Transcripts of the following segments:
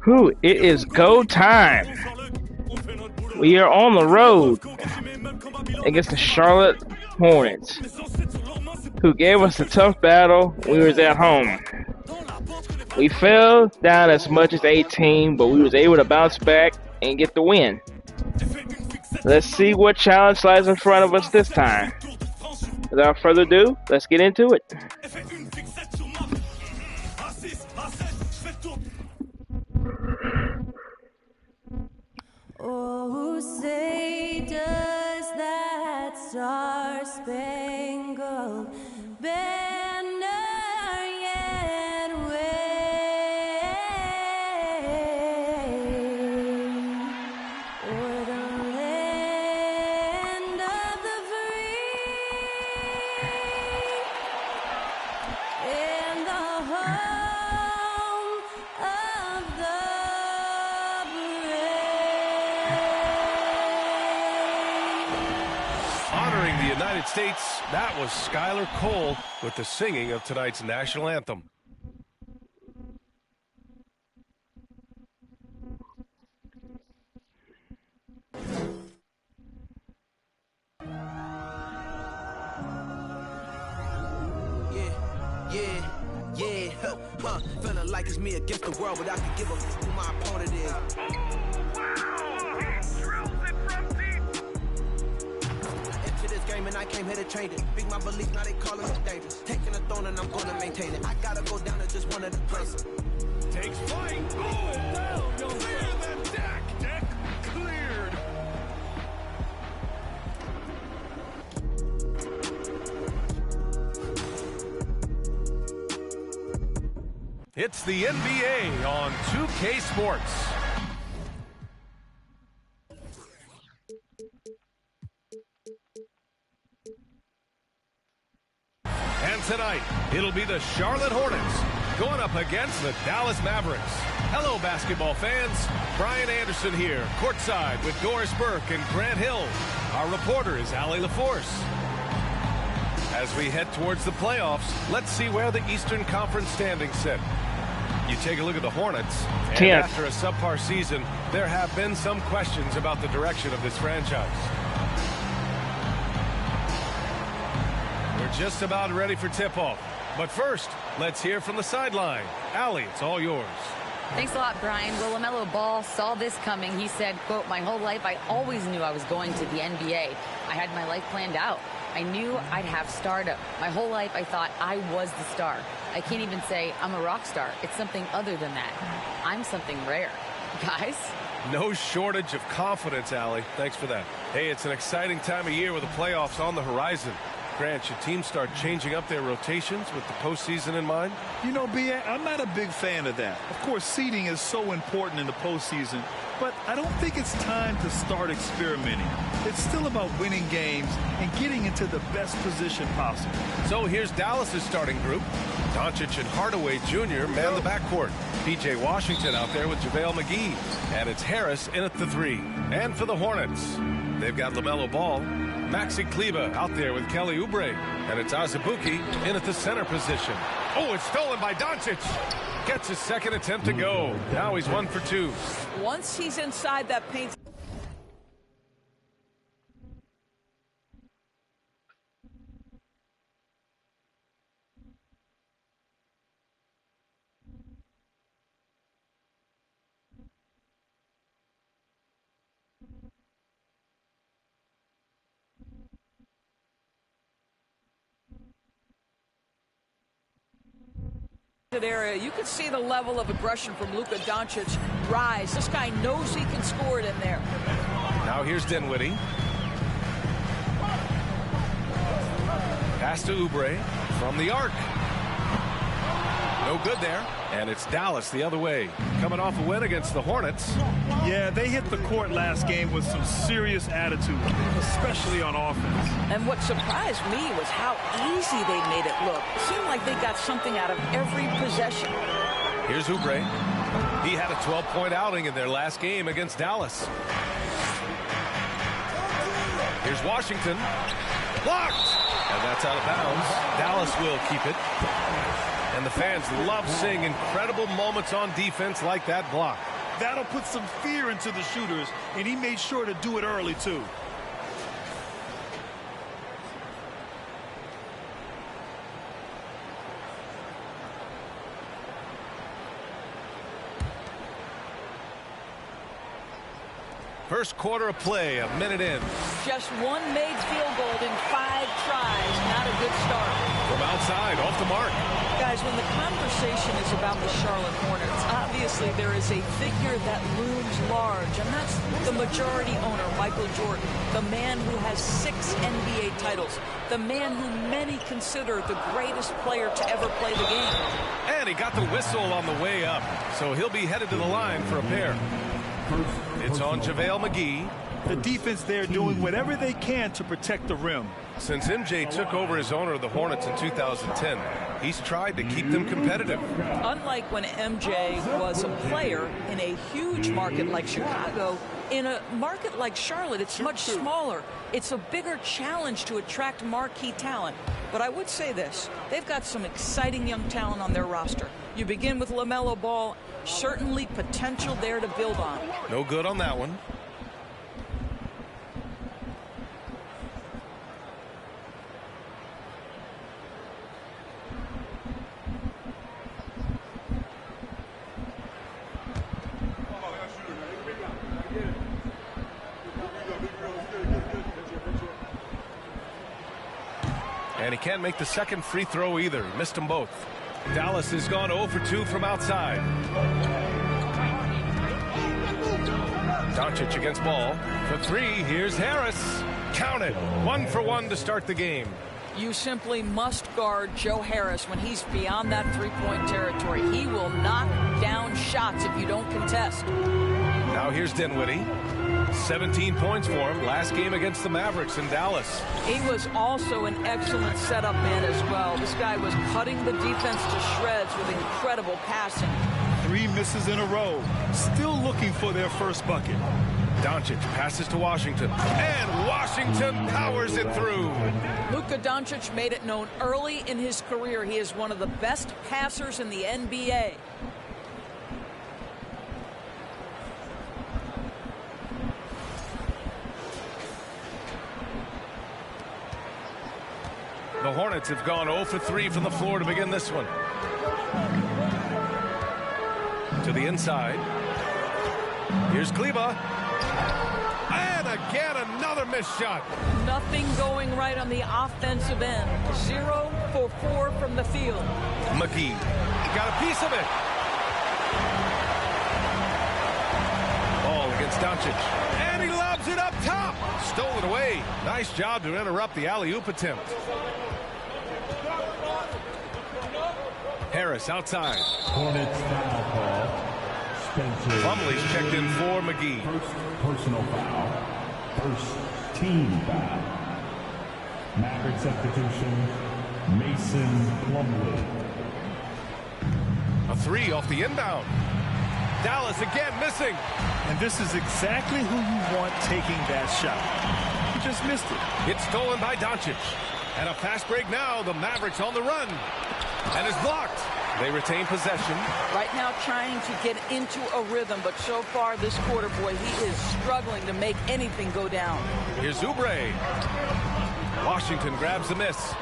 Whew, it is go time. We are on the road against the Charlotte Hornets, who gave us a tough battle when we was at home. We fell down as much as 18, but we was able to bounce back and get the win. Let's see what challenge lies in front of us this time. Without further ado, let's get into it. Oh, say does that star-spangled banner yet wave o'er the land of the free and the home of the Honoring the United States, that was Skylar Cole with the singing of tonight's national anthem. Feeling like it's me against the world, but I can give a who my opponent is. And I came here to change it. Big my belief, now they calling it dangerous. Taking the throne and I'm gonna maintain it. I gotta go down as just one of the greatest. Takes flight. Oh, down. Clear the deck. Deck cleared. It's the NBA on 2K Sports. And tonight, it'll be the Charlotte Hornets going up against the Dallas Mavericks. Hello, basketball fans. Brian Anderson here, courtside with Doris Burke and Grant Hill. Our reporter is Allie LaForce. As we head towards the playoffs, let's see where the Eastern Conference standings sit. You take a look at the Hornets, and after a subpar season, there have been some questions about the direction of this franchise. We're just about ready for tip-off. But first, let's hear from the sideline. Allie, it's all yours. Thanks a lot, Brian. Well, LaMelo Ball saw this coming. He said, quote, "My whole life I always knew I was going to the NBA. I had my life planned out. I knew I'd have stardom. My whole life I thought I was the star. I can't even say I'm a rock star. It's something other than that. I'm something rare." Guys? No shortage of confidence, Allie. Thanks for that. Hey, it's an exciting time of year with the playoffs on the horizon. Grant, should teams start changing up their rotations with the postseason in mind? You know, B.A., I'm not a big fan of that. Of course, seeding is so important in the postseason, but I don't think it's time to start experimenting. It's still about winning games and getting into the best position possible. So here's Dallas's starting group. Doncic and Hardaway Jr. man the backcourt. P.J. Washington out there with JaVale McGee. And it's Harris in at the 3. And for the Hornets, they've got LaMelo Ball, Maxi Kleber out there with Kelly Oubre, and it's Azubuike in at the center position. Oh, it's stolen by Doncic. Gets his second attempt to go. Now he's 1 for 2. Once he's inside that paint. Area, you can see the level of aggression from Luka Doncic rise. This guy knows he can score it in there. Now here's Dinwiddie. Pass to Oubre from the arc. No good there. And it's Dallas the other way. Coming off a win against the Hornets. Yeah, they hit the court last game with some serious attitude, especially on offense. And what surprised me was how easy they made it look. It seemed like they got something out of every possession. Here's Oubre. He had a 12-point outing in their last game against Dallas. Here's Washington. Blocked! And that's out of bounds. Dallas will keep it. And the fans love seeing incredible moments on defense like that block. That'll put some fear into the shooters, and he made sure to do it early, too. First quarter of play, a minute in. Just one made field goal in 5 tries. Not a good start. From outside, off the mark. Guys, when the conversation is about the Charlotte Hornets, obviously there is a figure that looms large, and that's the majority owner, Michael Jordan, the man who has 6 NBA titles, the man who many consider the greatest player to ever play the game. And he got the whistle on the way up, so he'll be headed to the line for a pair. It's on JaVale McGee. The defense there doing whatever they can to protect the rim. Since MJ took over as owner of the Hornets in 2010, he's tried to keep them competitive. Unlike when MJ was a player in a huge market like Chicago, in a market like Charlotte, it's much smaller. It's a bigger challenge to attract marquee talent. But I would say this, they've got some exciting young talent on their roster. You begin with LaMelo Ball, certainly potential there to build on. No good on that one. And he can't make the second free throw either. He missed them both. Dallas has gone 0 for 2 from outside. Doncic against Ball. For 3, here's Harris. Count it. 1 for 1 to start the game. You simply must guard Joe Harris when he's beyond that three-point territory. He will knock down shots if you don't contest. Now here's Dinwiddie. 17 points for him last game against the Mavericks in Dallas. He was also an excellent setup man as well. This guy was cutting the defense to shreds with incredible passing. 3 misses in a row. Still looking for their first bucket. Doncic passes to Washington, and Washington powers it through. Luka Doncic made it known early in his career he is one of the best passers in the NBA. The Hornets have gone 0 for 3 from the floor to begin this one. To the inside. Here's Kleba. And again, another missed shot. Nothing going right on the offensive end. 0 for 4 from the field. McGee got a piece of it. Ball against Doncic. And he lobs it up top. Stole it away. Nice job to interrupt the alley-oop attempt. Harris outside. Hornets foul call. Spencer. Plumlee's checked in for McGee. First personal foul. First team foul. Maverick substitution. Mason Plumlee. A 3 off the inbound. Dallas again missing. And this is exactly who you want taking that shot. He just missed it. It's stolen by Doncic. And a fast break now. The Mavericks on the run. And is blocked. They retain possession. Right now trying to get into a rhythm, but so far this quarter, boy, he is struggling to make anything go down. Here's Oubre. Washington grabs the miss.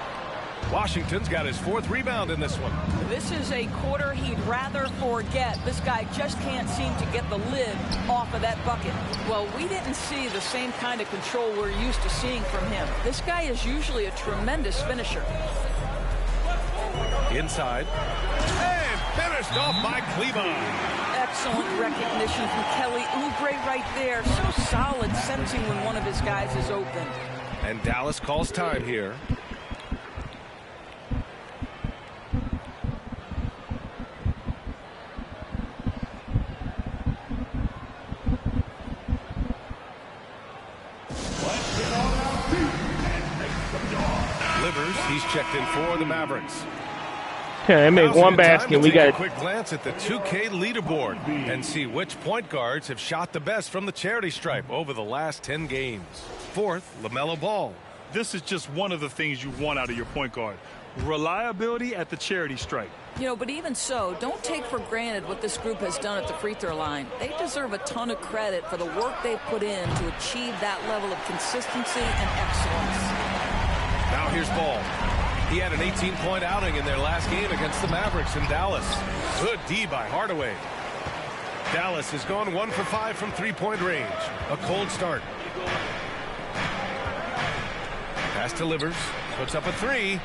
Washington's got his 4th rebound in this one. This is a quarter he'd rather forget. This guy just can't seem to get the lid off of that bucket. Well, we didn't see the same kind of control we're used to seeing from him. This guy is usually a tremendous finisher. Inside. And finished off by Kleba. Excellent recognition from Kelly Oubre right there. So solid, sensing when one of his guys is open. And Dallas calls time here. Livers, he's checked in for the Mavericks. Okay, they make one basket. We got a quick glance at the 2K leaderboard and see which point guards have shot the best from the charity stripe over the last 10 games. 4th, LaMelo Ball. This is just one of the things you want out of your point guard. Reliability at the charity stripe. You know, but even so, don't take for granted what this group has done at the free throw line. They deserve a ton of credit for the work they've put in to achieve that level of consistency and excellence. Now here's Ball. He had an 18-point outing in their last game against the Mavericks in Dallas. Good D by Hardaway. Dallas has gone 1 for 5 from three-point range. A cold start. Pass to Livers. Puts up a three.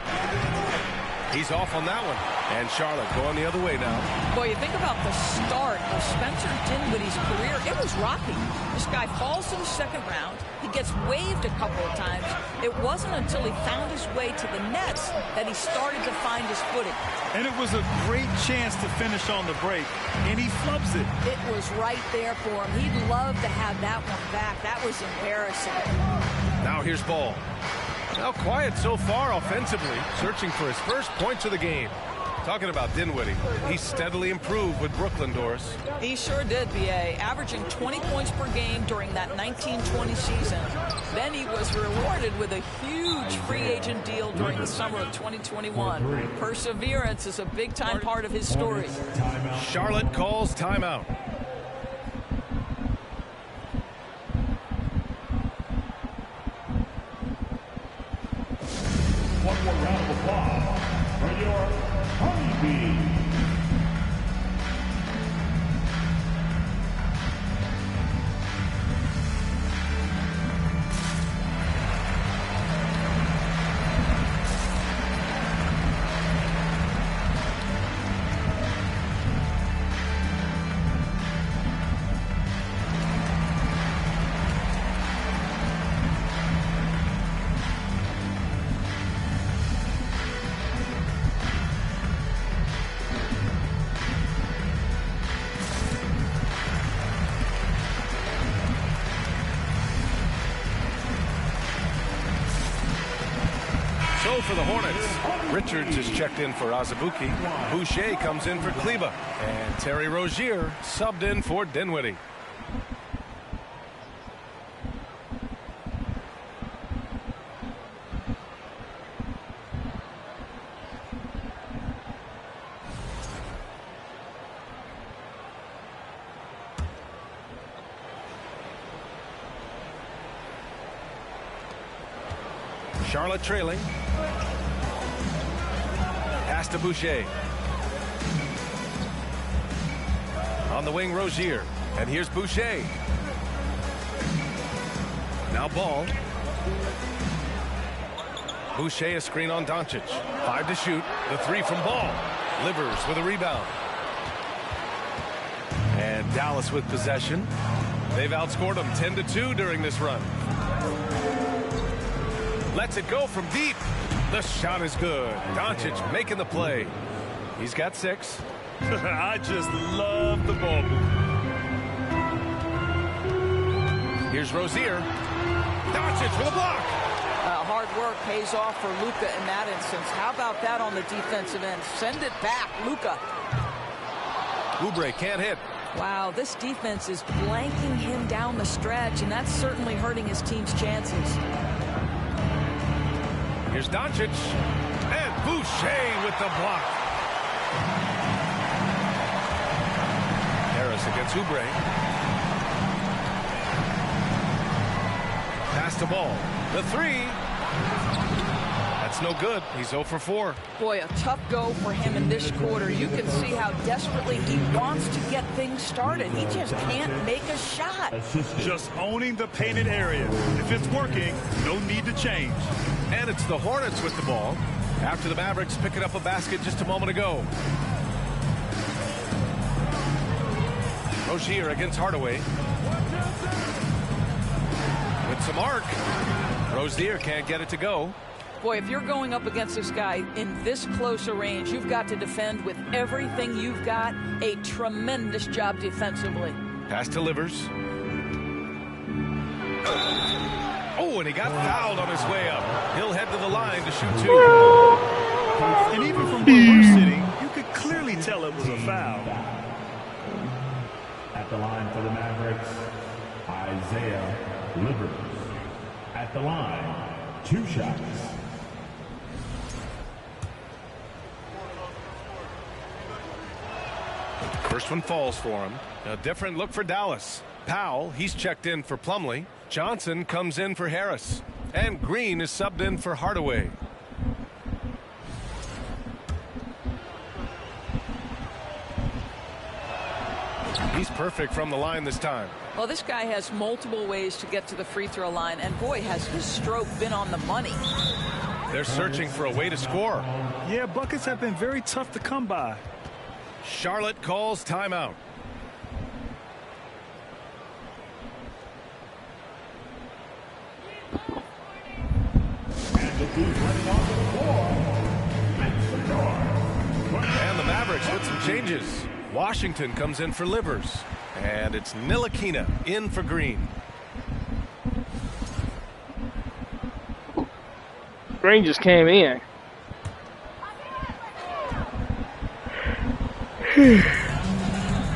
He's off on that one. And Charlotte going the other way now. Boy, you think about the start of Spencer Dinwiddie's career. It was rocky. This guy falls to the second round. He gets waived a couple of times. It wasn't until he found his way to the Nets that he started to find his footing. And it was a great chance to finish on the break, and he flubs it. It was right there for him. He'd love to have that one back. That was embarrassing. Now here's Ball. Now quiet so far offensively, searching for his first points of the game. Talking about Dinwiddie, he steadily improved with Brooklyn, Doris. He sure did, B.A., averaging 20 points per game during that 1920 season. Then he was rewarded with a huge free agent deal during the summer of 2021. Perseverance is a big-time part of his story. Charlotte calls timeout. One more round of applause for your honeybee. For the Hornets, Richards is checked in for Azubuike. Boucher comes in for Kleba. And Terry Rozier subbed in for Dinwiddie. Charlotte trailing. Pass to Boucher. On the wing, Rozier. And here's Boucher. Now Ball. Boucher a screen on Doncic. 5 to shoot. The three from Ball. Livers with a rebound. And Dallas with possession. They've outscored them 10-2 during this run. Lets it go from deep. The shot is good. Doncic making the play. He's got 6. I just love the ball move. Here's Rozier. Doncic with a block. Hard work pays off for Luka in that instance. How about that on the defensive end? Send it back, Luka. Oubre can't hit. Wow, this defense is blanking him down the stretch, and that's certainly hurting his team's chances. Here's Doncic. And Boucher with the block. Harris against Oubre. Pass to Ball. The three. That's no good. He's 0 for 4. Boy, a tough go for him in this quarter. You can see how desperately he wants to get things started. He just can't make a shot. Just owning the painted area. If it's working, no need to change. And it's the Hornets with the ball after the Mavericks picking up a basket just a moment ago. Rozier against Hardaway. With some arc. Rozier can't get it to go. Boy, if you're going up against this guy in this close a range, you've got to defend with everything you've got. A tremendous job defensively. Pass to Livers. Oh, and he got fouled on his way up. He'll head to the line to shoot 2. And even from where we're sitting, you could clearly tell it was a foul. At the line for the Mavericks, Isaiah Livers. At the line, 2 shots. First one falls for him. A different look for Dallas. Powell, he's checked in for Plumlee. Johnson comes in for Harris. And Green is subbed in for Hardaway. He's perfect from the line this time. Well, this guy has multiple ways to get to the free throw line, and boy, has his stroke been on the money. They're searching for a way to score. Yeah, buckets have been very tough to come by. Charlotte calls timeout. And the Mavericks with some changes. Washington comes in for Livers. And it's Ntilikina in for Green. Green just came in.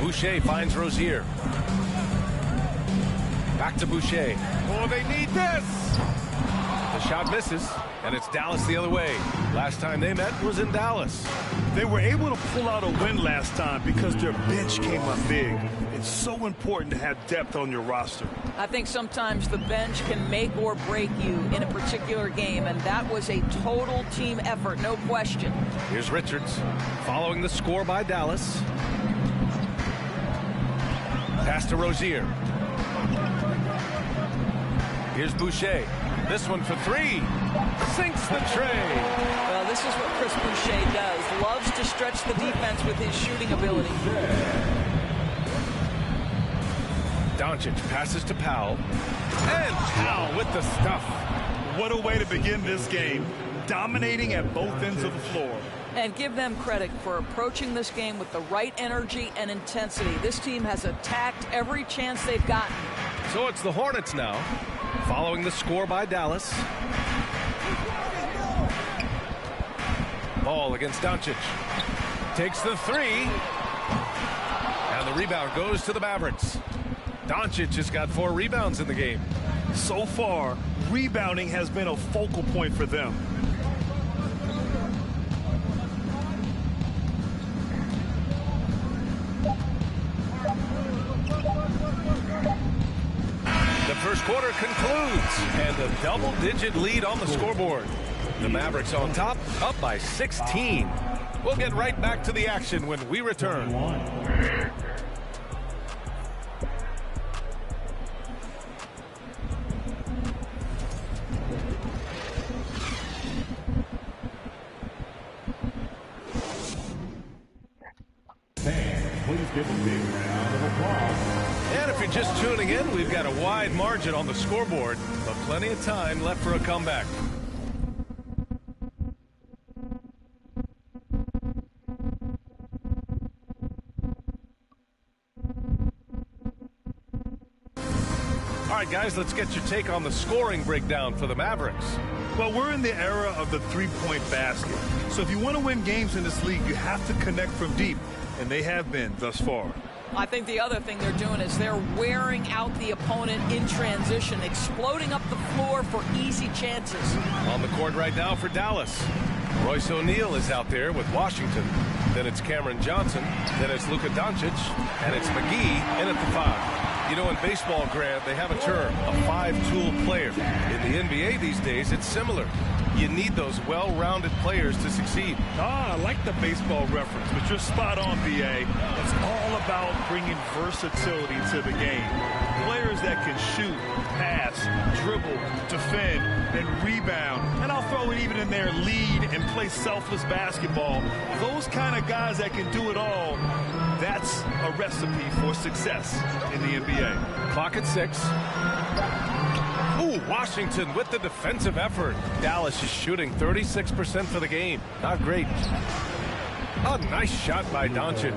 Boucher finds Rozier. Back to Boucher. Oh, they need this. The shot misses, and it's Dallas the other way. Last time they met was in Dallas. They were able to pull out a win last time because their bench came up big. It's so important to have depth on your roster. I think sometimes the bench can make or break you in a particular game, and that was a total team effort, no question. Here's Richards following the score by Dallas. Pass to Rozier. Here's Boucher. This one for three. Sinks the tray. Well, this is what Chris Boucher does. Loves to stretch the defense with his shooting ability. Doncic passes to Powell. And Powell with the stuff. What a way to begin this game. Dominating at both ends of the floor. And give them credit for approaching this game with the right energy and intensity. This team has attacked every chance they've gotten. So it's the Hornets now, following the score by Dallas. Ball against Doncic. Takes the three. And the rebound goes to the Mavericks. Doncic has got 4 rebounds in the game. So far, rebounding has been a focal point for them. The first quarter concludes, and a double-digit lead on the scoreboard. The Mavericks on top, up by 16. We'll get right back to the action when we return. Please give a big round of applause. And if you're just tuning in, we've got a wide margin on the scoreboard, but plenty of time left for a comeback. All right, guys, let's get your take on the scoring breakdown for the Mavericks. Well, we're in the era of the three-point basket. So if you want to win games in this league, you have to connect from deep, and they have been thus far. I think the other thing they're doing is they're wearing out the opponent in transition, exploding up the floor for easy chances. On the court right now for Dallas, Royce O'Neal is out there with Washington. Then it's Cameron Johnson. Then it's Luka Doncic. And it's McGee in at the 5. You know, in baseball, Grant, they have a term, a 5-tool player. In the NBA these days, it's similar. You need those well-rounded players to succeed. I like the baseball reference, but you're spot on, BA. It's all about bringing versatility to the game. Players that can shoot, pass, dribble, defend, and rebound. And I'll throw it even in there, lead and play selfless basketball. Those kind of guys that can do it all, that's a recipe for success in the NBA. Clock at 6. Ooh, Washington with the defensive effort. Dallas is shooting 36% for the game. Not great. A nice shot by Doncic.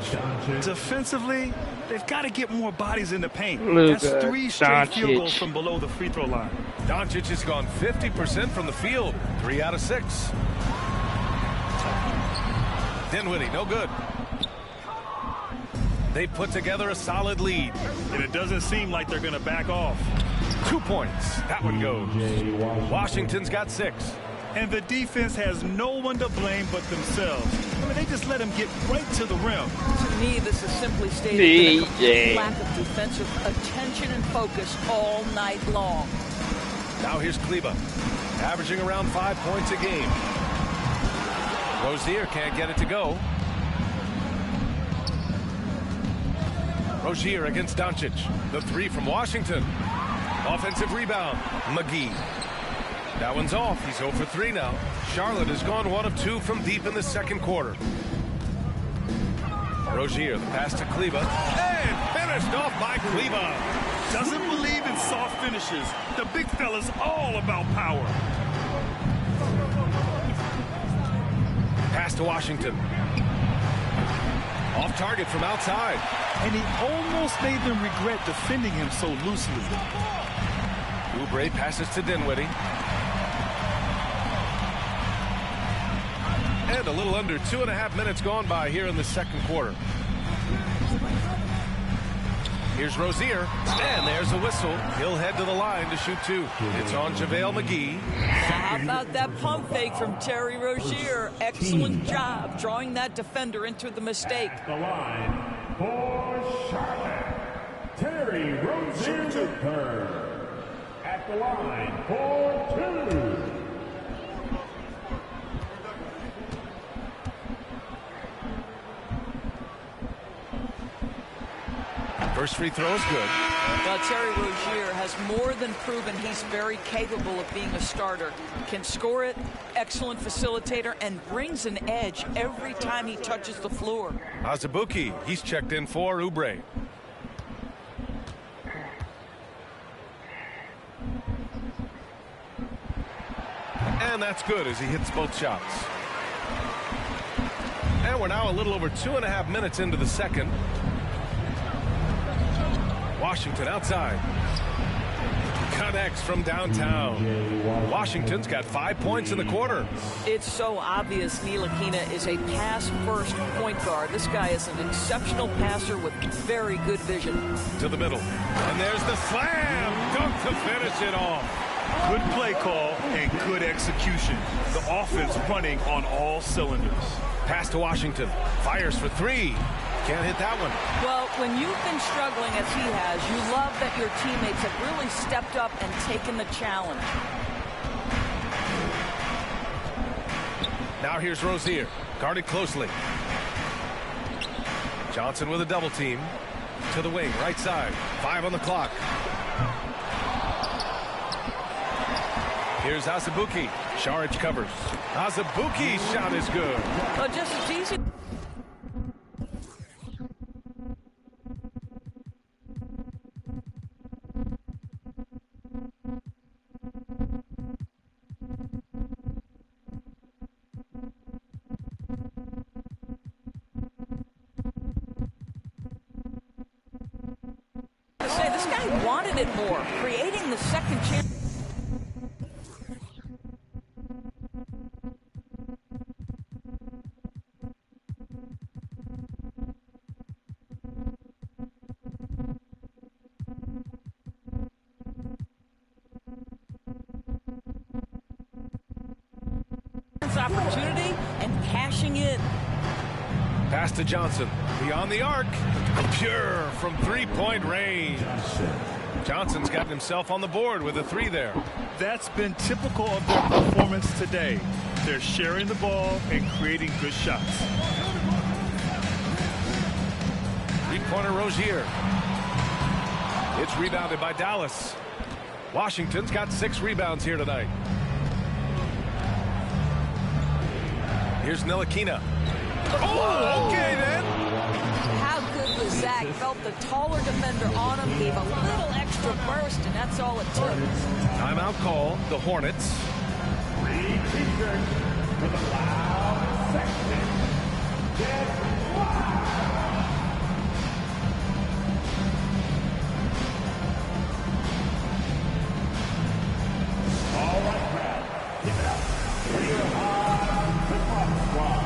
Defensively, they've got to get more bodies in the paint. Luka That's 3 straight field Doncic. goals from below the free throw line. Doncic has gone 50% from the field. 3 out of 6. Dinwiddie, no good. They put together a solid lead. And it doesn't seem like they're going to back off. 2 points. That one goes. Washington's got 6. And the defense has no one to blame but themselves. I mean, they just let him get right to the rim. To me, this is simply stated a complete lack of defensive attention and focus all night long. Now here's Kleba, averaging around 5 points a game. Rozier can't get it to go. Rozier against Doncic. The three from Washington. Offensive rebound. McGee. That one's off. He's 0 for 3 now. Charlotte has gone 1 of 2 from deep in the second quarter. Rozier, the pass to Kleba. And finished off by Kleba. Doesn't believe in soft finishes. The big fella's all about power. Pass to Washington. Off target from outside. And he almost made them regret defending him so loosely. Oubre passes to Dinwiddie. And a little under 2.5 minutes gone by here in the second quarter. Here's Rozier. And there's a whistle. He'll head to the line to shoot 2. It's on JaVale McGee. How about that pump fake from Terry Rozier? Excellent job drawing that defender into the mistake. The line for Charlotte, Terry Rozier III. At the line for 2. First free throw is good. Well, Terry Rozier has more than proven he's very capable of being a starter. Can score it, excellent facilitator, and brings an edge every time he touches the floor. Azubuike, he's checked in for Oubre. And that's good as he hits both shots. And we're now a little over 2.5 minutes into the second. Washington outside. Connects from downtown. Washington's got 5 points in the quarter. It's so obvious Ntilikina is a pass-first point guard. This guy is an exceptional passer with very good vision. To the middle. And there's the slam. Dunk to finish it off. Good play call and good execution. The offense running on all cylinders. Pass to Washington. Fires for 3. Can't hit that one. Well, when you've been struggling as he has, you love that your teammates have really stepped up and taken the challenge. Now here's Rozier. Guarded closely. Johnson with a double team. To the wing, right side. 5 on the clock. Here's Azubuike. Saric covers. Azubuike's shot is good. Just as easy. This guy wanted it more, creating the second chance. Opportunity and cashing in. Pass to Johnson. Beyond the arc. Pure from 3-point range. Johnson's gotten himself on the board with a 3 there. That's been typical of their performance today. They're sharing the ball and creating good shots. 3-pointer Rozier. It's rebounded by Dallas. Washington's got 6 rebounds here tonight. Here's Ntilikina. Oh, okay then. How good was Zach? Felt the taller defender on him, gave a little extra burst, and that's all it took. Timeout call, the Hornets. 3 t-shirts for the loud section. Get wild. All right, crowd. Give it up for your hard football squad.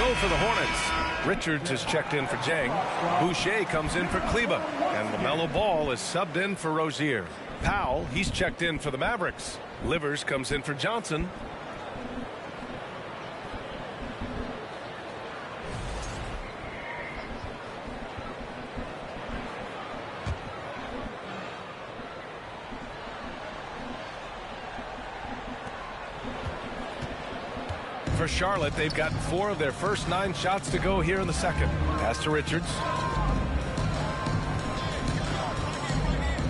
go for the Hornets. Richards is checked in for Jang. Boucher comes in for Kleba. And LaMelo Ball is subbed in for Rozier. Powell, he's checked in for the Mavericks. Livers comes in for Johnson. For Charlotte, they've gotten 4 of their first 9 shots to go here in the second. Pass to Richards.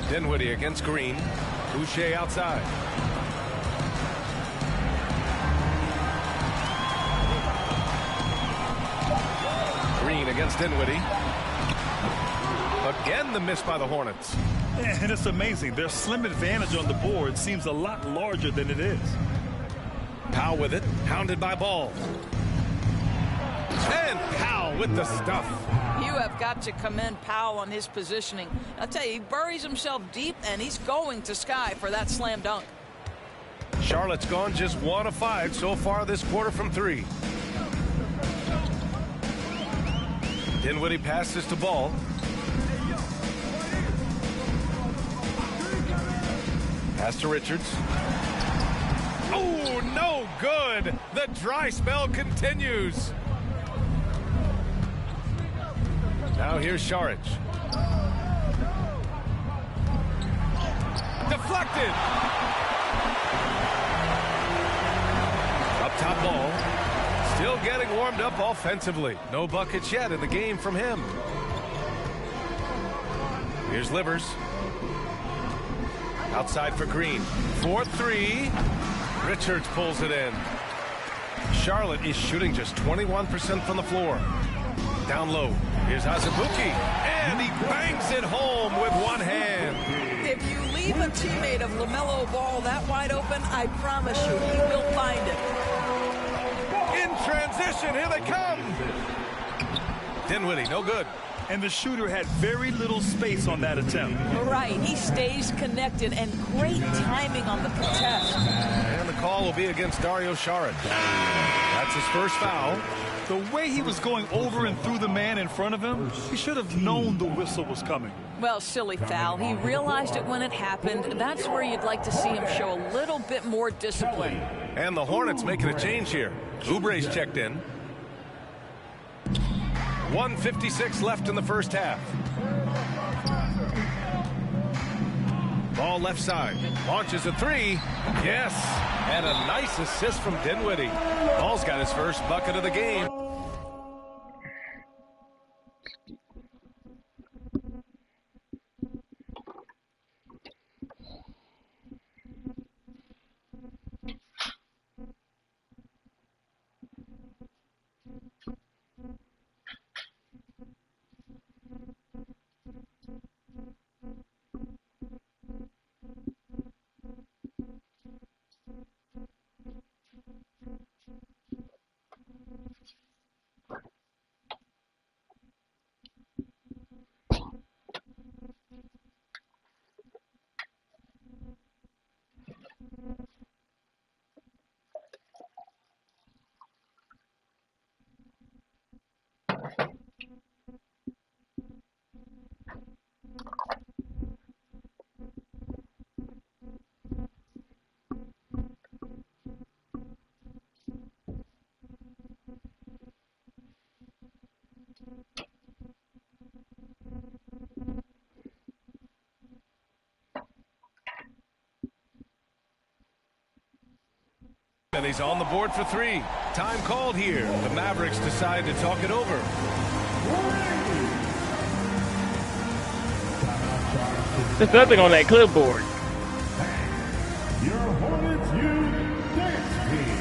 Dinwiddie against Green. Boucher outside. Green against Dinwiddie. Again, the miss by the Hornets. And it's amazing. Their slim advantage on the board seems a lot larger than it is. Powell with it, hounded by Ball. And Powell with the stuff. You have got to commend Powell on his positioning. I'll tell you, he buries himself deep, and he's going to sky for that slam dunk. Charlotte's gone just 1 of 5 so far this quarter from 3. Dinwiddie passes to Ball. Pass to Richards. Oh, no good. The dry spell continues. Now here's Saric. Deflected. Up top Ball. Still getting warmed up offensively. No buckets yet in the game from him. Here's Livers. Outside for Green. 4-3. Richards pulls it in. Charlotte is shooting just 21% from the floor. Down low. Here's Azubuike. And he bangs it home with one hand. If you leave a teammate of LaMelo Ball that wide open, I promise you, he will find it. In transition, here they come. Dinwiddie, no good. And the shooter had very little space on that attempt. Right, he stays connected, and great timing on the contest. And the call will be against Dario Saric. That's his first foul. The way he was going over and through the man in front of him, he should have known the whistle was coming. Well, silly foul. He realized it when it happened. That's where you'd like to see him show a little bit more discipline. And the Hornets making a change here. Oubre's checked in. 1:56 left in the first half. Ball left side. Launches a 3. Yes. And a nice assist from Dinwiddie. Ball's got his first bucket of the game. And he's on the board for 3. Time called here. The Mavericks decide to talk it over. There's nothing on that clipboard. Your Hornets Youth Dance Team.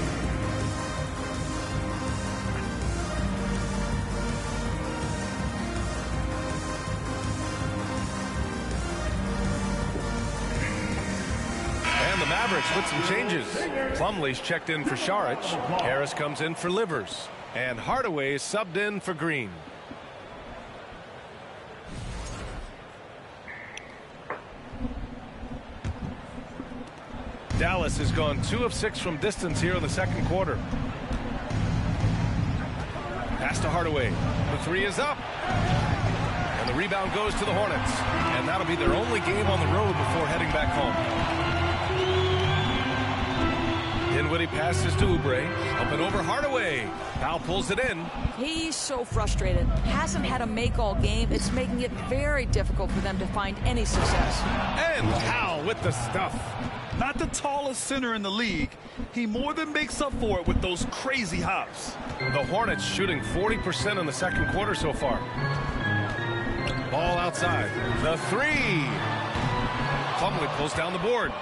And the Mavericks with some changes. Plumlee's checked in for Saric. Harris comes in for Livers. And Hardaway is subbed in for Green. Dallas has gone 2 of 6 from distance here in the second quarter. Pass to Hardaway. The three is up. And the rebound goes to the Hornets. And that'll be their only game on the road before heading back home. Dinwiddie passes to Oubre. Up and over Hardaway. Powell pulls it in. He's so frustrated. Hasn't had a make all game. It's making it very difficult for them to find any success. And Powell with the stuff. Not the tallest center in the league. He more than makes up for it with those crazy hops. The Hornets shooting 40% in the second quarter so far. Ball outside. The three. Plumlee pulls down the board.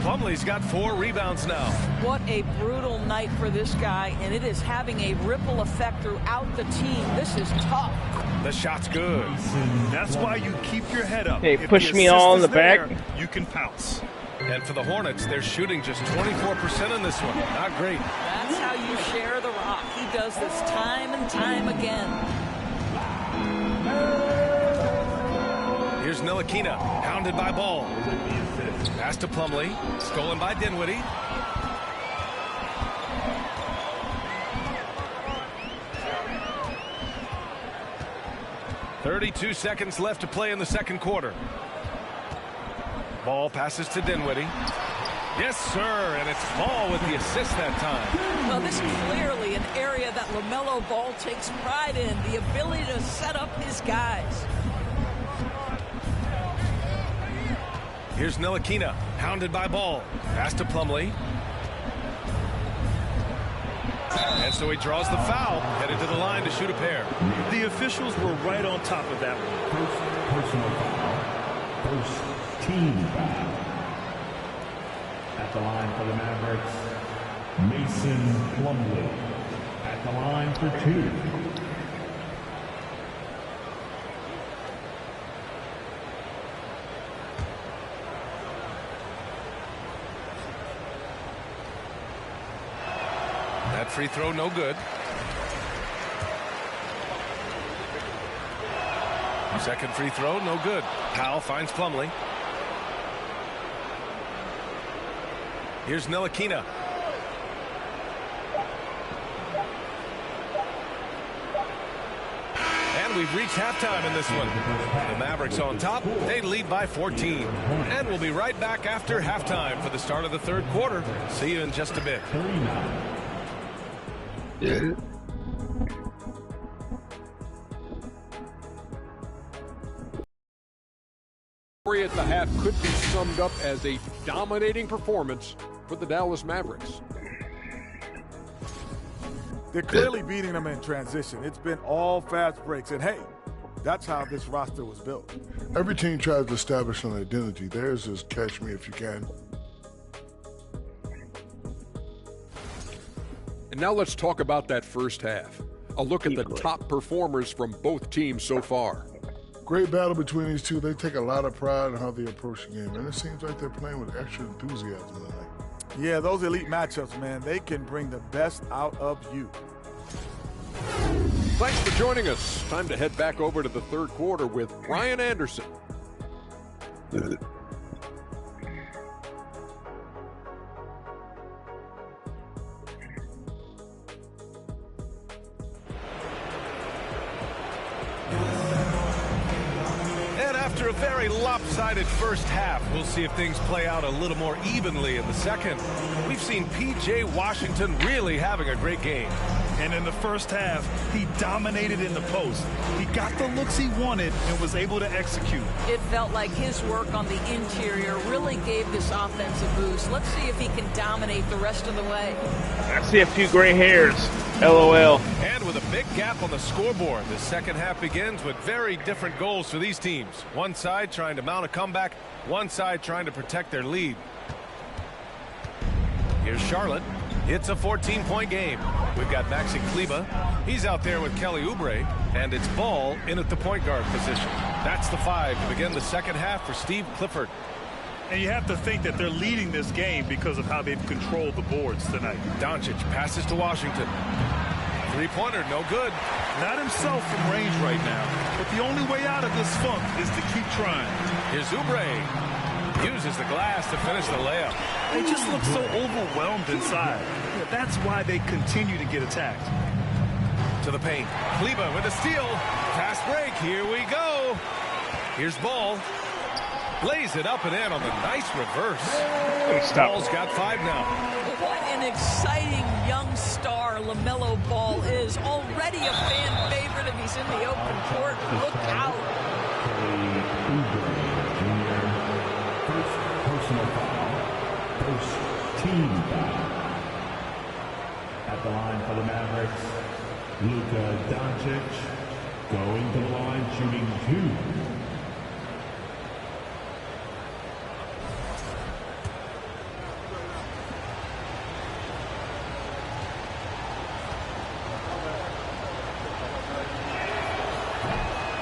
Plumlee's got 4 rebounds now. What a brutal night for this guy, and it is having a ripple effect throughout the team. This is tough. The shot's good. That's why you keep your head up. Hey, If push the me assist all in is the back. there, you can pounce. And for the Hornets, they're shooting just 24% in this one. Not great. That's how you share the rock. He does this time and time again. Here's Ntilikina, hounded by Ball. Pass to Plumlee, stolen by Dinwiddie. "32 seconds left to play in the second quarter. Ball passes to Dinwiddie. Yes, sir, and it's Ball with the assist that time. Well, this is clearly an area that LaMelo Ball takes pride in, the ability to set up his guys. Here's Ntilikina, hounded by Ball. Pass to Plumlee. And so he draws the foul, headed to the line to shoot a pair. The officials were right on top of that one. First personal foul. First team foul. At the line for the Mavericks, Mason Plumlee. At the line for 2. That free throw no good. Second free throw no good. Powell finds Plumlee. Here's Ntilikina. And we've reached halftime in this one. The Mavericks on top. They lead by 14. And we'll be right back after halftime for the start of the third quarter. See you in just a bit. At the half could be summed up as a dominating performance for the Dallas Mavericks. They're clearly beating them in transition. It's been all fast breaks, and hey, that's how this roster was built. Every team tries to establish an identity. Theirs is catch me if you can. And now let's talk about that first half. A look at the top performers from both teams so far. Great battle between these two. They take a lot of pride in how they approach the game, and it seems like they're playing with extra enthusiasm tonight. Yeah, those elite matchups, man, they can bring the best out of you. Thanks for joining us. Time to head back over to the third quarter with Brian Anderson. After a very lopsided first half, we'll see if things play out a little more evenly in the second. We've seen P.J. Washington really having a great game. And in the first half, he dominated in the post. He got the looks he wanted and was able to execute. It felt like his work on the interior really gave this offense a boost. Let's see if he can dominate the rest of the way. I see a few gray hairs. LOL. And with a big gap on the scoreboard, the second half begins with very different goals for these teams. One side trying to mount a comeback, one side trying to protect their lead. Here's Charlotte. It's a 14-point game. We've got Maxi Kleber. He's out there with Kelly Oubre, and it's Ball in at the point guard position. That's the 5 to begin the second half for Steve Clifford. And you have to think that they're leading this game because of how they've controlled the boards tonight. Doncic passes to Washington. Three-pointer, no good. Not himself from range right now, but the only way out of this funk is to keep trying. Here's Oubre. Uses the glass to finish the layup. They just look so overwhelmed inside. That's why they continue to get attacked. To the paint. Kleba with a steal. Fast break. Here we go. Here's Ball. Lays it up and in on the nice reverse. Ball's got 5 now. What an exciting young star LaMelo Ball is. Already a fan favorite if he's in the open court. Look out. First personal foul. First team foul. At the line for the Mavericks, Luka Doncic going to the line, shooting 2.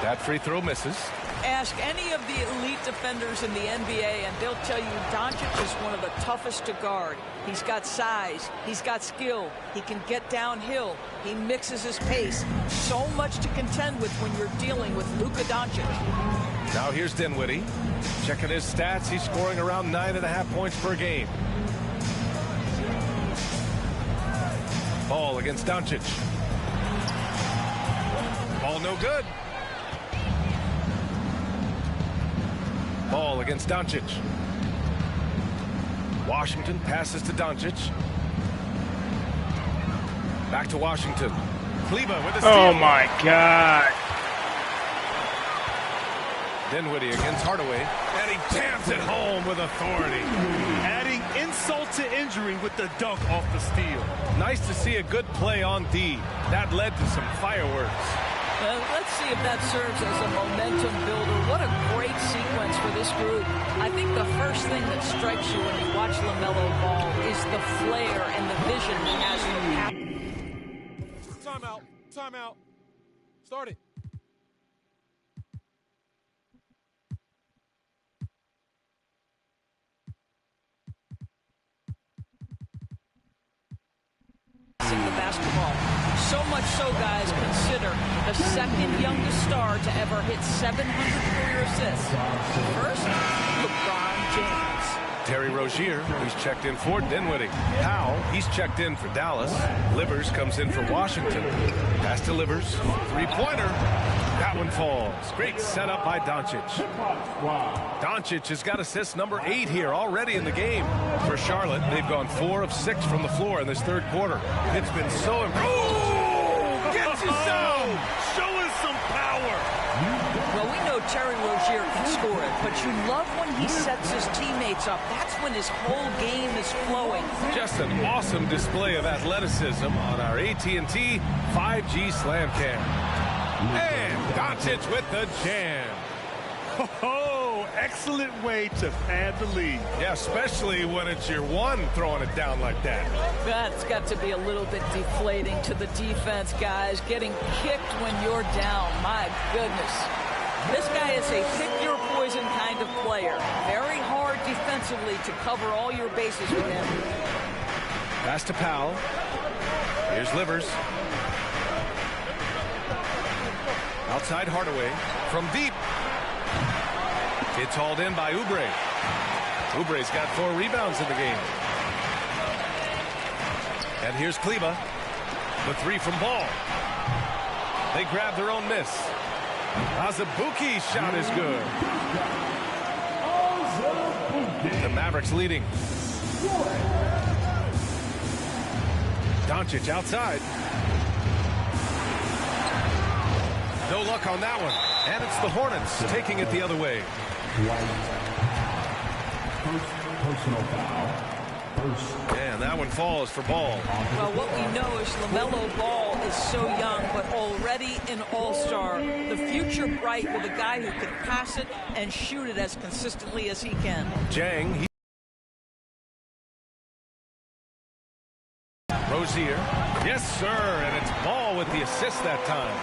That free throw misses. Ask any of the elite defenders in the NBA and they'll tell you Doncic is one of the toughest to guard. He's got size, he's got skill, he can get downhill, he mixes his pace. So much to contend with when you're dealing with Luka Doncic. Now here's Dinwiddie. Checking his stats, he's scoring around 9.5 points per game. Ball against Doncic. Ball no good. Ball against Doncic. Washington passes to Doncic. Back to Washington. Kleba with a steal. Oh my God. Dinwiddie against Hardaway. And he jams it home with authority. Adding insult to injury with the dunk off the steal. Nice to see a good play on D. That led to some fireworks. Let's see if that serves as a momentum builder. What a great sequence for this group. I think the first thing that strikes you when you watch LaMelo Ball is the flair and the vision he has for the Timeout. Timeout. Start it. the basketball. So much so, guys, consider the second youngest star to ever hit 700 career assists. First, LeBron James. Terry Rozier, who's checked in for Dinwiddie. Powell, he's checked in for Dallas. Livers comes in for Washington. Pass to Livers. Three-pointer. That one falls. Great setup by Doncic. Doncic has got assist number 8 here already in the game. For Charlotte, they've gone 4 of 6 from the floor in this third quarter. It's been so impressive. Oh! Gets you some! Show us some power! Well, we know Terry Rozier can score it, but you love when he sets his teammates up. That's when his whole game is flowing. Just an awesome display of athleticism on our AT&T 5G Slam Cam. And Doncic with the jam. Oh, excellent way to pad the lead. Yeah, especially when it's your one throwing it down like that. That's got to be a little bit deflating to the defense, guys. Getting kicked when you're down. My goodness. This guy is a pick-your-poison kind of player. Very hard defensively to cover all your bases with him. Pass to Powell. Here's Livers. Outside Hardaway. From deep. It's hauled in by Oubre. Oubre's got 4 rebounds in the game. And here's Kleba. The 3 from Ball. They grab their own miss. Azubuike's shot is good. The Mavericks leading. Doncic outside. No luck on that one. And it's the Hornets taking it the other way. First personal foul. And that one falls for Ball. Well, what we know is LaMelo Ball is so young, but already an all-star. The future bright with a guy who can pass it and shoot it as consistently as he can. Jang. Rozier. Yes, sir. And it's Ball with the assist that time.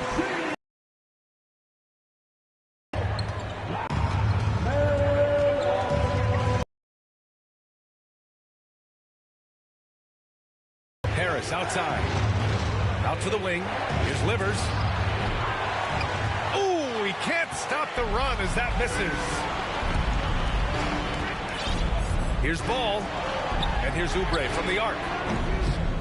Harris outside. Out to the wing. Here's Livers. Ooh, he can't stop the run as that misses. Here's Ball. And here's Oubre from the arc.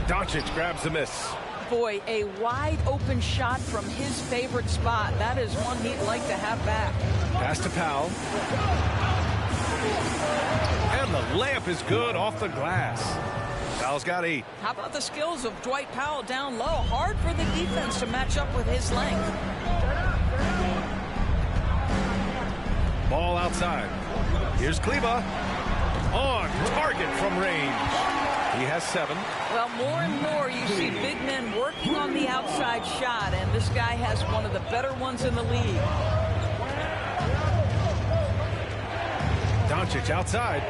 Doncic grabs the miss. Boy, a wide open shot from his favorite spot. That is one he'd like to have back. Pass to Powell. And the layup is good off the glass. Powell's got 8. How about the skills of Dwight Powell down low? Hard for the defense to match up with his length. Ball outside. Here's Kleba. On target from range. He has 7. Well, more and more you see big men working on the outside shot, and this guy has one of the better ones in the league. Doncic outside.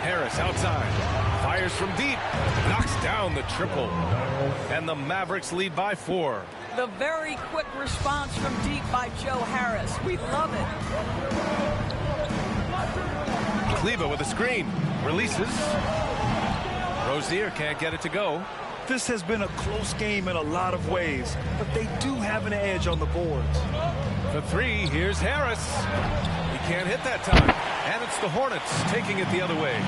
Harris outside. Fires from deep. Knocks down the triple. And the Mavericks lead by 4. The very quick response from deep by Joe Harris. We love it. Kleba with a screen. Releases. Rozier can't get it to go. This has been a close game in a lot of ways, but they do have an edge on the boards. For 3, here's Harris. He can't hit that time. And it's the Hornets taking it the other way.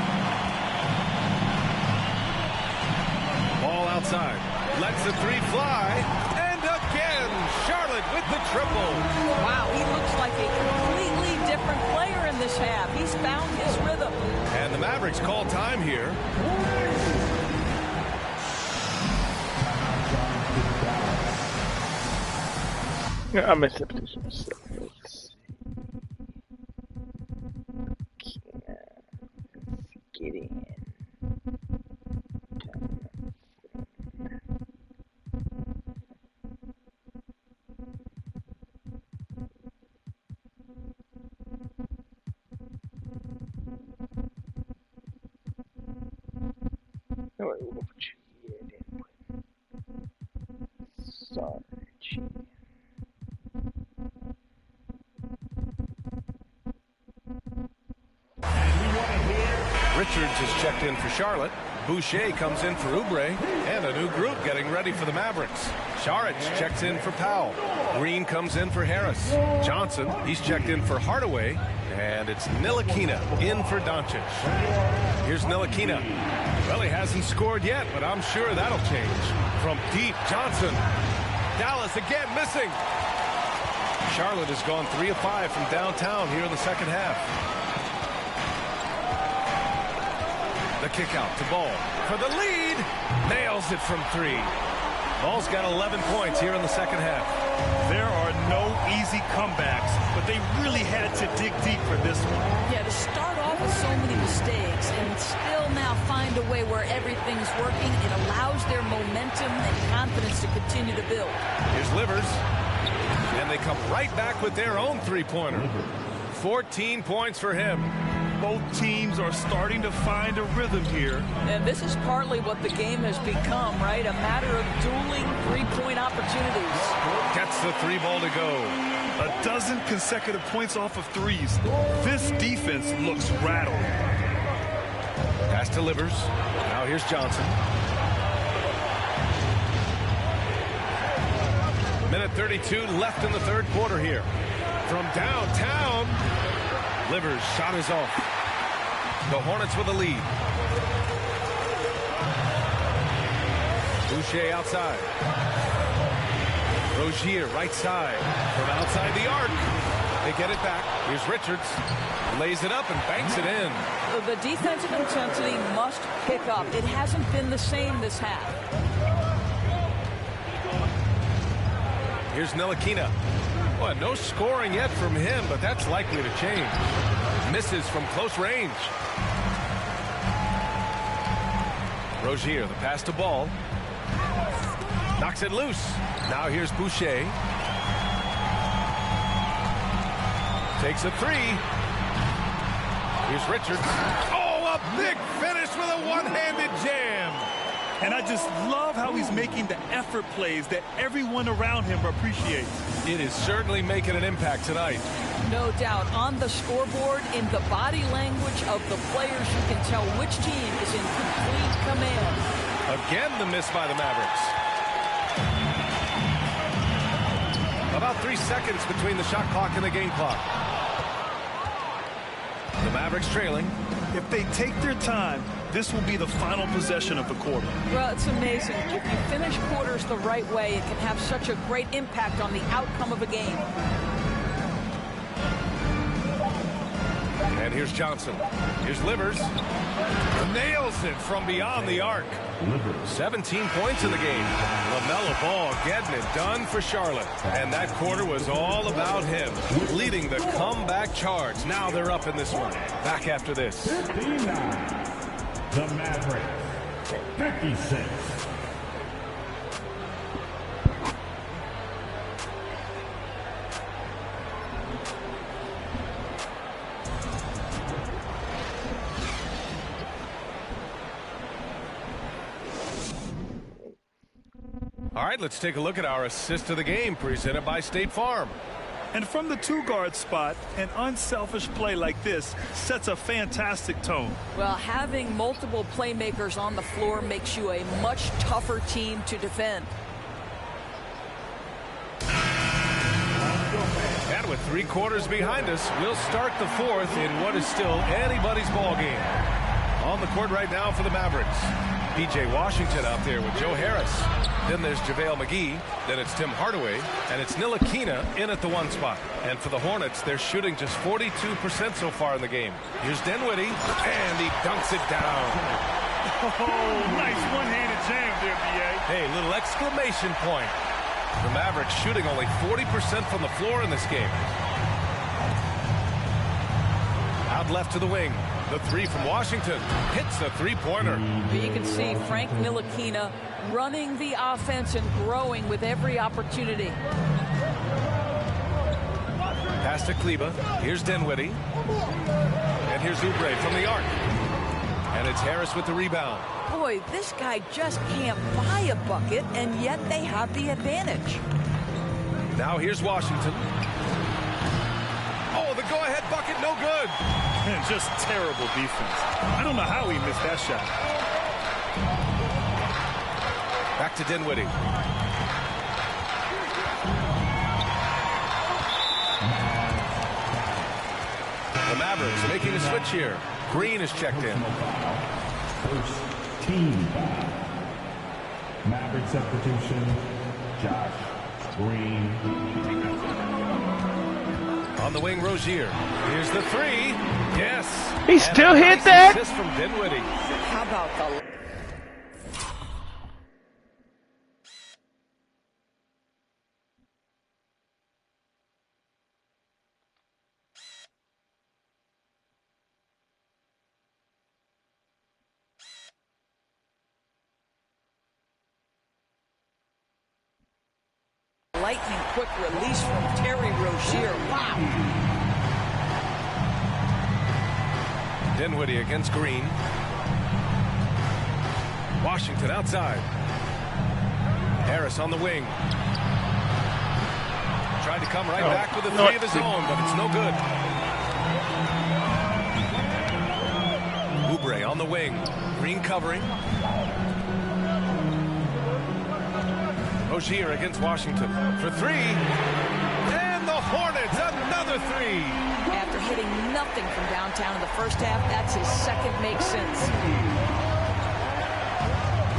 Ball outside. Lets the 3 fly. And again, Charlotte with the triple. Wow, he looks like a completely different player in this half. He's found his rhythm. And the Mavericks call time here. I messed up this. Get in. Richards is checked in for Charlotte. Boucher comes in for Oubre. And a new group getting ready for the Mavericks. Saric checks in for Powell. Green comes in for Harris. Johnson, he's checked in for Hardaway. And it's Ntilikina in for Doncic. Here's Ntilikina. Well, he hasn't scored yet, but I'm sure that'll change. From deep, Johnson. Dallas again missing. Charlotte has gone 3 of 5 from downtown here in the second half. The kick out to Ball for the lead. Nails it from 3. Ball's got 11 points here in the second half. There are no easy comebacks, but they really had to dig deep for this one. Yeah, to start off with so many mistakes and still now find a way where everything's working, it allows their momentum and confidence to continue to build. Here's Livers. And they come right back with their own 3-pointer. 14 points for him. Both teams are starting to find a rhythm here. And this is partly what the game has become, right? A matter of dueling 3-point opportunities. Gets the 3 ball to go. A dozen consecutive points off of 3s. This defense looks rattled. Pass to Livers. Now here's Johnson. Minute 32 left in the third quarter here. From downtown, Livers' shot is off. The Hornets with a lead. Boucher outside. Rozier right side. From outside the arc. They get it back. Here's Richards. Lays it up and banks it in. The defensive intensity must pick up. It hasn't been the same this half. Here's Ntilikina. Well, no scoring yet from him, but that's likely to change. Misses from close range. Rozier, the pass to Ball. Knocks it loose. Now here's Boucher. Takes a 3. Here's Richards. Oh, a big finish with a one-handed jam. And I just love how he's making the effort plays that everyone around him appreciates. It is certainly making an impact tonight. No doubt. On the scoreboard, in the body language of the players, you can tell which team is in complete command. Again, the miss by the Mavericks. About 3 seconds between the shot clock and the game clock. The Mavericks trailing. If they take their time, this will be the final possession of the quarter. Well, it's amazing. If you finish quarters the right way, it can have such a great impact on the outcome of a game. And here's Johnson. Here's Livers. Nails it from beyond the arc. 17 points in the game. LaMelo Ball getting it done for Charlotte. And that quarter was all about him, leading the comeback charge. Now they're up in this one. Back after this. 59. The Mavericks. 56. All right, let's take a look at our assist of the game presented by State Farm. And from the two-guard spot, an unselfish play like this sets a fantastic tone. Well, having multiple playmakers on the floor makes you a much tougher team to defend. And with 3 quarters behind us, we'll start the fourth in what is still anybody's ball game. On the court right now for the Mavericks. P.J. Washington out there with Joe Harris. Then there's JaVale McGee. Then it's Tim Hardaway. And it's Ntilikina in at the 1 spot. And for the Hornets, they're shooting just 42% so far in the game. Here's Dinwiddie. And he dunks it down. Oh, nice one-handed jam there, B.A. Hey, little exclamation point. The Mavericks shooting only 40% from the floor in this game. Out left to the wing. The 3 from Washington hits the 3-pointer. You can see Frank Ntilikina running the offense and growing with every opportunity. Pass to Kleba. Here's Dinwiddie. And here's Oubre from the arc. And it's Harris with the rebound. Boy, this guy just can't buy a bucket, and yet they have the advantage. Now here's Washington. Oh, the go-ahead bucket, no good. And just terrible defense. I don't know how he missed that shot. Back to Dinwiddie. The Mavericks making a switch here. Green is checked in. First team foul. Maverick substitution, Josh Green. On the wing, Rozier. Here's the 3. Yes. He still hit that? Assist from Dinwiddie. How about the... lightning quick release from Terry Rozier. Wow. Dinwiddie against Green. Washington outside. Harris on the wing. Tried to come right back with a 3 of his own, but it's no good. Oubre on the wing. Green covering. Rozier against Washington for 3. And the Hornets, another 3. After hitting nothing from downtown in the first half, that's his second make since.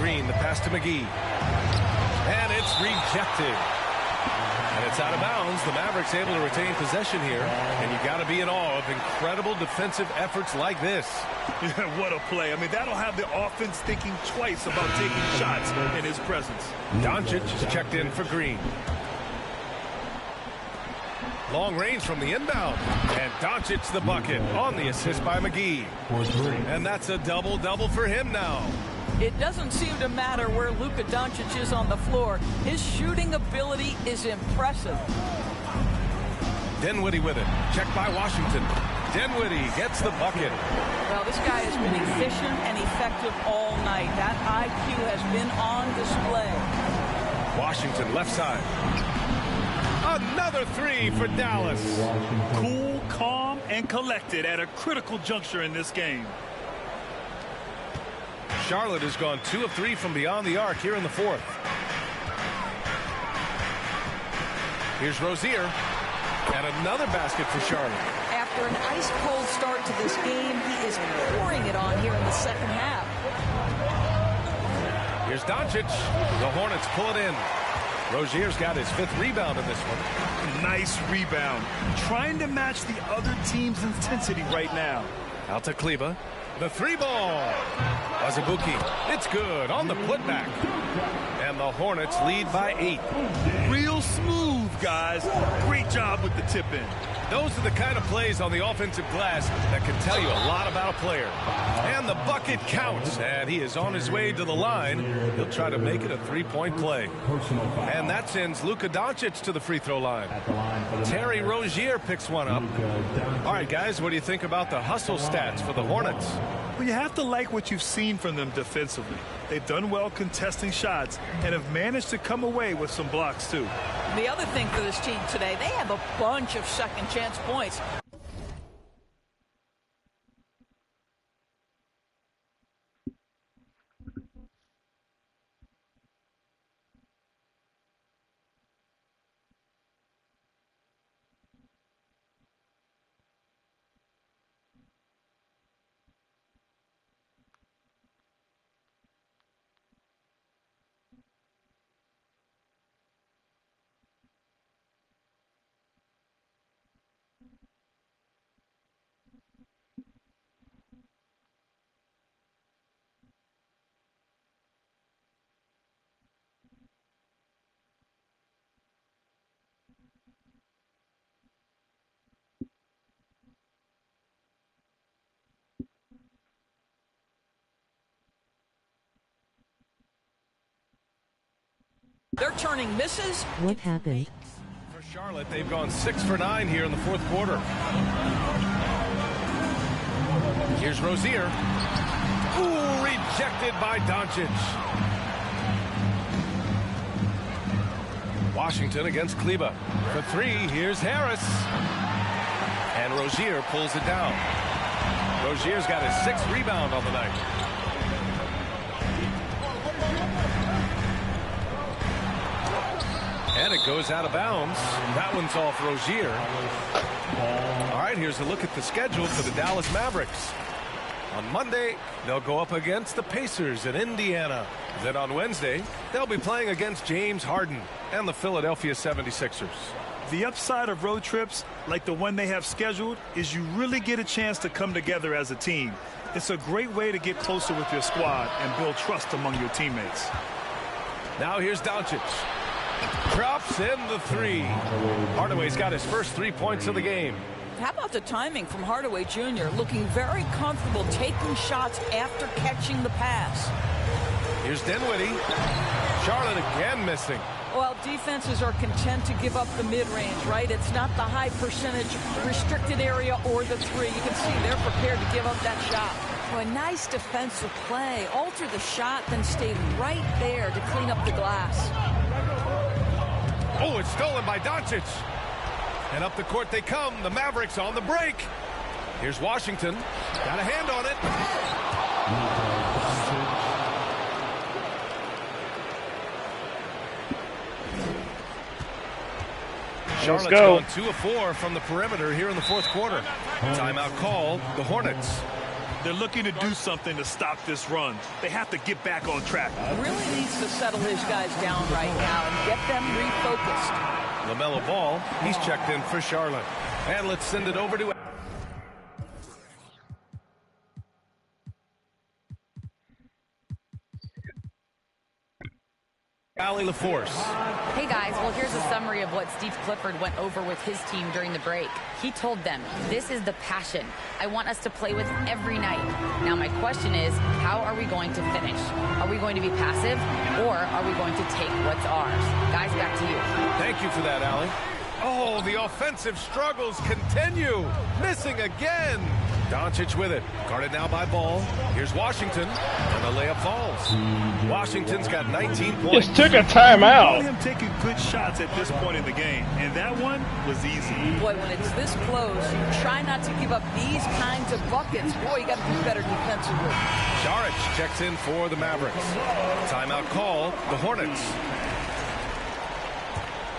Green, the pass to McGee. And it's rejected. And it's out of bounds. The Mavericks able to retain possession here. And you got to be in awe of incredible defensive efforts like this. Yeah, what a play. I mean, that'll have the offense thinking twice about taking shots in his presence. Doncic is checked in for Green. Long range from the inbound. And Doncic the bucket on the assist by McGee. And that's a double-double for him now. It doesn't seem to matter where Luka Doncic is on the floor. His shooting ability is impressive. Dinwiddie with it. Checked by Washington. Dinwiddie gets the bucket. Well, this guy has been efficient and effective all night. That IQ has been on display. Washington left side. Another 3 for Dallas. Cool, calm, and collected at a critical juncture in this game. Charlotte has gone 2 of 3 from beyond the arc here in the 4th. Here's Rozier. And another basket for Charlotte. After an ice-cold start to this game, he is pouring it on here in the second half. Here's Doncic. The Hornets pull it in. Rozier's got his 5th rebound in this one. Nice rebound. Trying to match the other team's intensity right now. Out to Kleba. The 3 ball. Azubuike. It's good on the putback. And the Hornets lead by 8. Real smooth, guys. Great job with the tip-in. Those are the kind of plays on the offensive glass that can tell you a lot about a player. And the bucket counts. And he is on his way to the line. He'll try to make it a 3-point play. And that sends Luka Doncic to the free throw line. Terry Rozier picks one up. All right, guys, what do you think about the hustle stats for the Hornets? Well, you have to like what you've seen from them defensively. They've done well contesting shots and have managed to come away with some blocks, too. The other thing for this team today, they have a bunch of second chance points. They're turning misses. What happened? For Charlotte, they've gone 6 for 9 here in the 4th quarter. Here's Rozier. Ooh, rejected by Doncic. Washington against Kleba. For 3, here's Harris. And Rozier pulls it down. Rozier's got his 6th rebound on the night. And it goes out of bounds. That one's off Rozier. All right, here's a look at the schedule for the Dallas Mavericks. On Monday, they'll go up against the Pacers in Indiana. Then on Wednesday, they'll be playing against James Harden and the Philadelphia 76ers. The upside of road trips, like the one they have scheduled, is you really get a chance to come together as a team. It's a great way to get closer with your squad and build trust among your teammates. Now here's Doncic. Drops in the 3. Hardaway's got his first 3 points of the game. How about the timing from Hardaway Jr. looking very comfortable taking shots after catching the pass. Here's Dinwiddie. Charlotte again missing. Well, defenses are content to give up the mid-range, right? It's not the high percentage restricted area or the 3. You can see they're prepared to give up that shot. Well, a nice defensive play. Alter the shot, then stay right there to clean up the glass. Oh, it's stolen by Doncic. And up the court they come. The Mavericks on the break. Here's Washington. Got a hand on it. Charlotte's gone 2 of 4 from the perimeter here in the 4th quarter. Timeout called. The Hornets. They're looking to do something to stop this run. They have to get back on track. Really needs to settle his guys down right now and get them refocused. LaMelo Ball, he's checked in for Charlotte. And let's send it over to Allie LaForce. Hey guys, well here's a summary of what Steve Clifford went over with his team during the break. He told them, this is the passion I want us to play with every night. Now my question is, how are we going to finish? Are we going to be passive or are we going to take what's ours? Guys, back to you. Thank you for that, Allie. Oh, the offensive struggles continue. Missing again. Doncic with it. Guarded now by Ball. Here's Washington. And the layup falls. Washington's got 19 points. Just took a timeout. Him taking good shots at this point in the game. And that one was easy. Boy, when it's this close, you try not to give up these kinds of buckets. Boy, you got to be better defensively. Saric checks in for the Mavericks. Timeout call. The Hornets.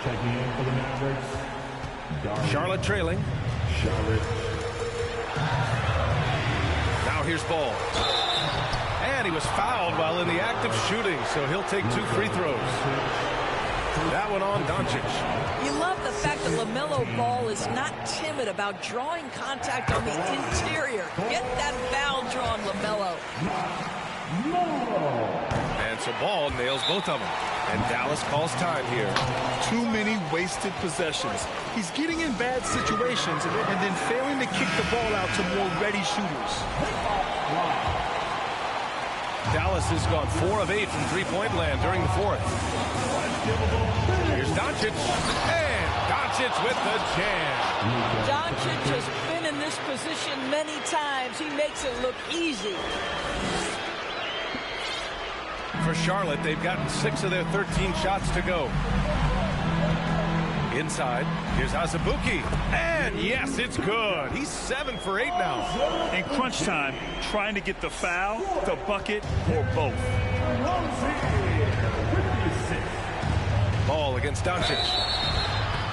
Checking in for the Mavericks. Charlotte trailing. Charlotte. Now here's Ball. And he he was fouled while in the act of shooting, so he'll take 2 free throws. That one on Doncic. You love the fact that LaMelo Ball is not timid about drawing contact on the interior. Get that foul drawn, LaMelo. And so Ball nails both of them. And Dallas calls time here. Too many wasted possessions. He's getting in bad situations and then failing to kick the ball out to more ready shooters. Dallas has gone 4 of 8 from three-point land during the fourth. Here's Doncic. And Doncic with the jam. Doncic has been in this position many times. He makes it look easy. For Charlotte, they've gotten 6 of their 13 shots to go. Inside, here's Azubuike. And yes, it's good. He's 7 for 8 now. In crunch time, trying to get the foul, the bucket, or both. Ball against Doncic.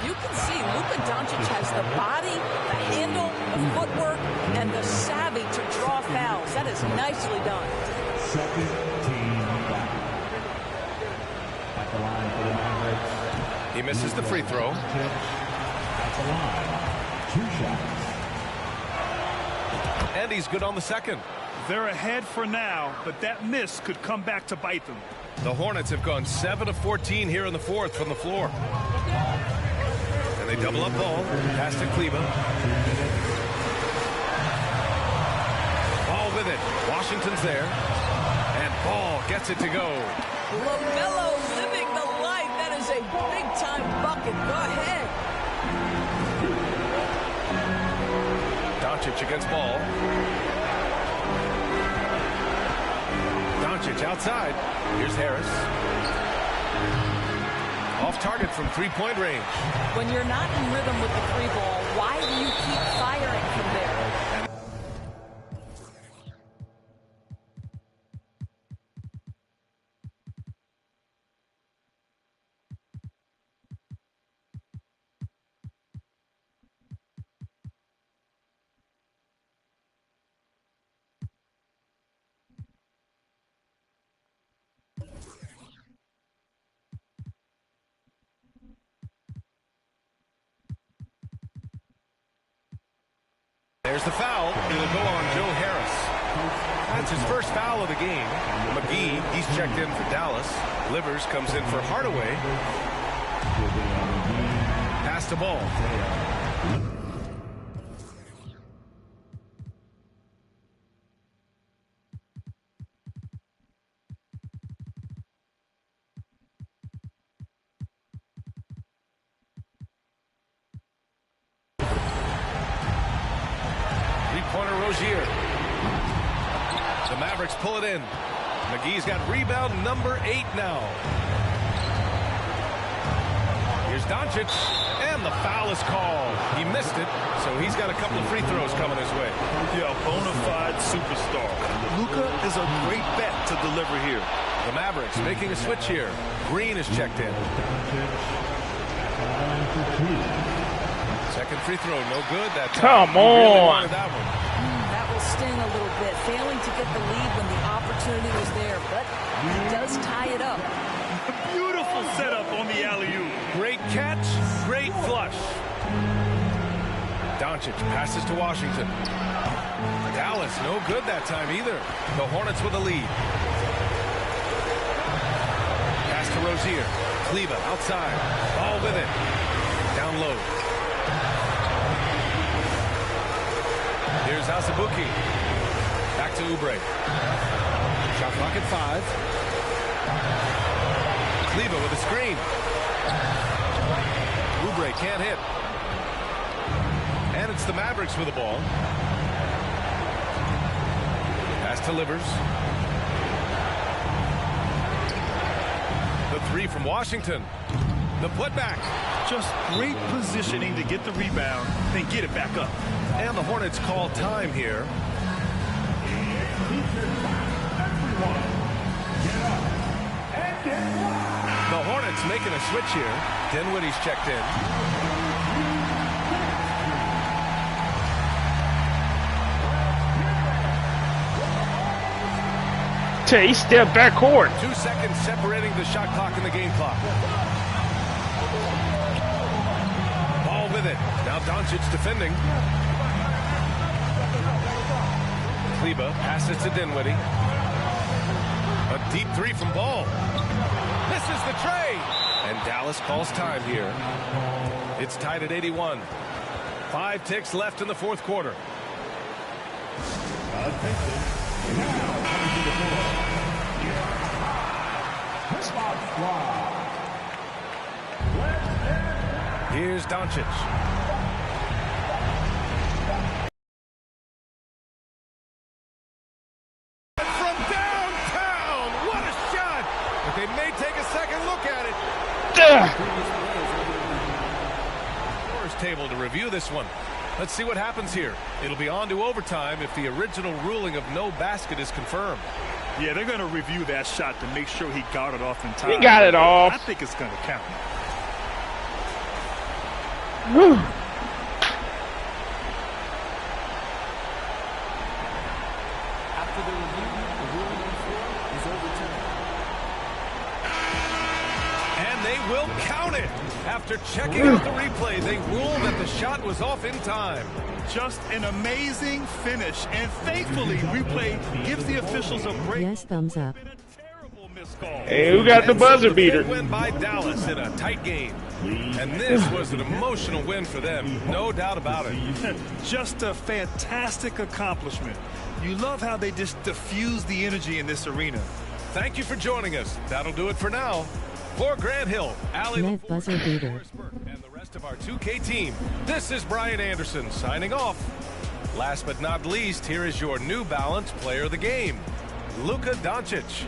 You can see Luka Doncic has the body, the handle, the footwork, and the savvy to draw fouls. That is nicely done. Second team foul. At the line for the Mavericks. He misses the free throw. At the line, 2 shots. And he's good on the second. They're ahead for now, but that miss could come back to bite them. The Hornets have gone 7 of 14 here in the fourth from the floor. And they double up Ball. Pass to Kleba. Ball with it. Washington's there. And Ball gets it to go. LaMelo living the life. That is a big-time bucket. Go ahead. Doncic against Ball. Doncic outside. Here's Harris. Off target from three-point range. When you're not in rhythm with the free ball, why do you keep firing from there? There's the foul. It'll go on Joe Harris. That's his first foul of the game. McGee, he's checked in for Dallas. Livers comes in for Hardaway. Pass the ball. Three-pointer Rozier. The Mavericks pull it in. McGee's got rebound number 8 now. Here's Doncic, and the foul is called. He missed it, so he's got a couple of free throws coming his way. Yeah, bona fide superstar. Luka is a great bet to deliver here. The Mavericks making a switch here. Green is checked in. Second free throw, no good. That Come He really on. wanted that one. That will sting a little bit. Failing to get the lead when the opportunity was there, but he does tie it up. Beautiful setup on the alley-oop. Great catch, great flush. Doncic passes to Washington. Dallas, no good that time either. The Hornets with a lead. Pass to Rozier. Kleba outside. Ball with it. Down low. Here's Azubuike. Back to Oubre. Shot clock at 5. Kleba with a screen. Oubre can't hit. And it's the Mavericks with the ball. Pass to Livers. The three from Washington. The putback. Just great positioning to get the rebound, then get it back up. And the Hornets call time here. The Hornets making a switch here. Dinwiddie's checked in. He stepped back court. 2 seconds separating the shot clock and the game clock. Ball with it. Now Doncic defending. Kleba passes to Dinwiddie. A deep three from Ball. Misses the tray. And Dallas calls time here. It's tied at 81. 5 ticks left in the fourth quarter. Here's Doncic. From downtown, what a shot! But they may take a second look at it. Scorer's table to review this one. Let's see what happens here. It'll be on to overtime if the original ruling of no basket is confirmed. Yeah, they're going to review that shot to make sure he got it off in time. He got it off. I think it's going to count. Whew. After the review, the ruling on 4 is overturned. And they will count it. After checking out the replay, they ruled that the shot was off in time. Just an amazing finish. And thankfully, replay gives the officials a break. Yes, thumbs up. Hey, who got the buzzer beater? Win by Dallas in a tight game. And this was an emotional win for them, no doubt about it. Just a fantastic accomplishment. You love how they just diffuse the energy in this arena. Thank you for joining us. That'll do it for now. For Grant Hill, Allie Net buzzer beater. and the rest of our 2K team, this is Brian Anderson signing off. Last but not least, here is your New Balance player of the game, Luka Doncic.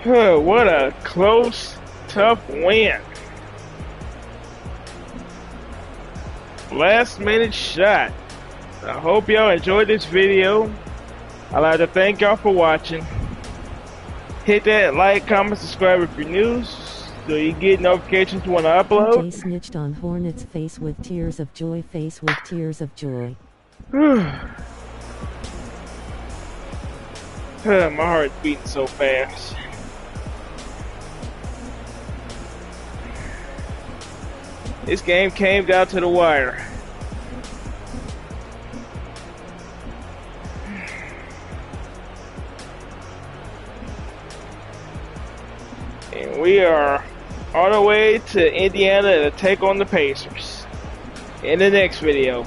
What a close, tough win. Last minute shot. I hope y'all enjoyed this video. I'd like to thank y'all for watching. Hit that like, comment, subscribe if you're new, so you get notifications when I upload. Jay snitched on Hornets face with tears of joy, face with tears of joy. My heart's beating so fast. This game came down to the wire. And we are on our way to Indiana to take on the Pacers in the next video.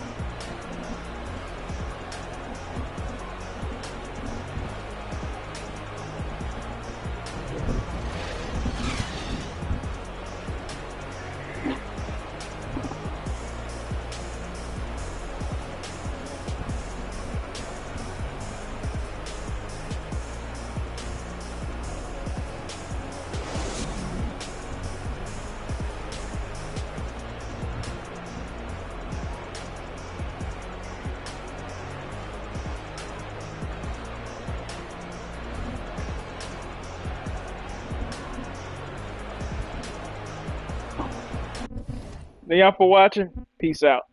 Thank y'all for watching. Peace out.